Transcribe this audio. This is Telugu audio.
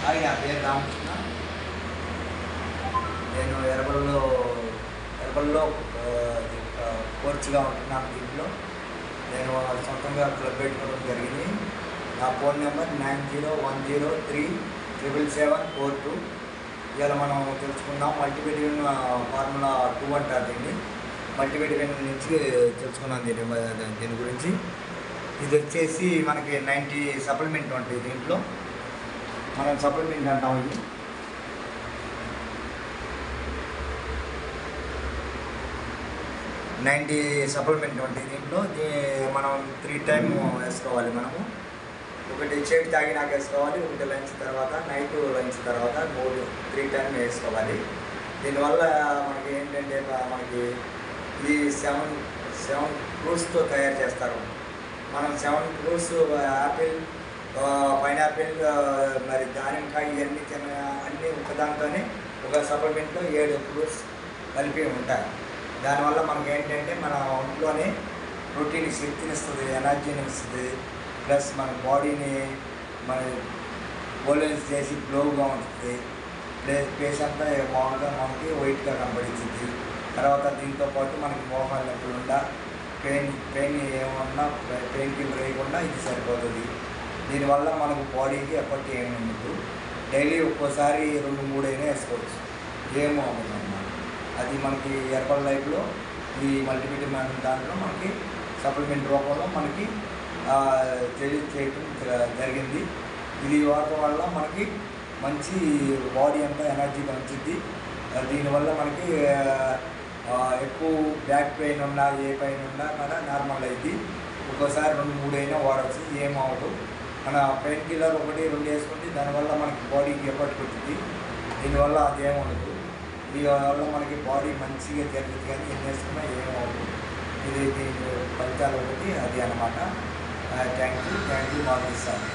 హాయ్, నా పేరు రామకృష్ణ. నేను ఎర్రబల్లో కోచ్గా ఉంటున్నాను. దీంట్లో నేను సొంతంగా క్లబ్ పెట్టుకోవడం జరిగింది. నా ఫోన్ నెంబర్ 9010377742. ఇవాళ మనం తెలుసుకుందాం మల్టీవిటమిన్ ఫార్ములా 2 అంటారు దీన్ని. మల్టీవిటమిన్ నుంచి తెలుసుకున్నాం దీని గురించి. ఇది వచ్చేసి మనకి 90 సప్లిమెంట్ ఉంటుంది. దీంట్లో మనం సప్లిమెంట్ అంటాం. ఇది 90 సప్లిమెంట్ ఉంటుంది. దీంట్లో మనం 3 టైమ్ వేసుకోవాలి. మనము ఒకటి చేతి తాగినాక వేసుకోవాలి, ఒకటి లంచ్ తర్వాత, నైట్ లంచ్ తర్వాత 3 టైమ్ వేసుకోవాలి. దీనివల్ల మనకి ఏంటంటే మనకి ఇది 7 ఫ్రూట్స్తో తయారు చేస్తారు. మనం 7 ఫ్రూట్స్ యాపిల్, పైనాపిల్, మరి దానిమ్మకాయ ఇవన్నీ అన్నీ ఒకదాంతోనే ఒక సప్లిమెంట్లో 7 ఫ్రూట్స్ కలిపి ఉంటాయి. దానివల్ల మనకి ఏంటంటే మన ఒంట్లోనే ప్రోటీన్ శక్తిని ఇస్తుంది, ఎనర్జీని ఇస్తుంది. ప్లస్ మన బాడీని మన బోలెన్స్ చేసి గ్లోగా ఉంటుంది. ఫేస్ అంతా మామూలుగా మనకి వైట్గా కనబడింది. తర్వాత దీంతో పాటు మనకి మోహాలు నొప్పులుండా పెయిన్ ఏమన్నా పెయిన్ కిల్లర్ వేయకుండా ఇది సరిపోతుంది. దీనివల్ల మనకు బాడీకి ఎప్పటికీ ఏమి ఉండదు. డైలీ ఒక్కోసారి 2-3 అయినా వేసుకోవచ్చు, ఏమో అవ్వదు అన్నమాట. అది మనకి హెర్బల్ లైఫ్లో ఈ మల్టీవిటమిన్ దాంట్లో మనకి సప్లిమెంట్ రూపంలో మనకి తెలియజేయటం జరిగింది. ఇది వాడటం వల్ల మనకి మంచి బాడీ అంతా ఎనర్జీ పెంచుద్ది. దీనివల్ల మనకి ఎక్కువ బ్యాక్ పెయిన్ ఉన్నా, ఏ పెయిన్ ఉన్నా కూడా నార్మల్ అయింది. ఒక్కోసారి 2-3 అయినా వాడవచ్చు, ఏమవదు. మన పెయిన్ కిల్లర్ 1-2 వేసుకుంటే దానివల్ల మనకి బాడీకి ఎఫర్ట్ వచ్చింది. దీనివల్ల అదేమి ఉండదు. దీనివల్ల మనకి బాడీ మంచిగా జరుగుతుంది, కానీ ఏం చేసుకున్నా ఏమవుతుంది. ఇది దీని ఫలితాలు ఒకటి అది అన్నమాట. థ్యాంక్ యూ మాకు ఇస్తాను.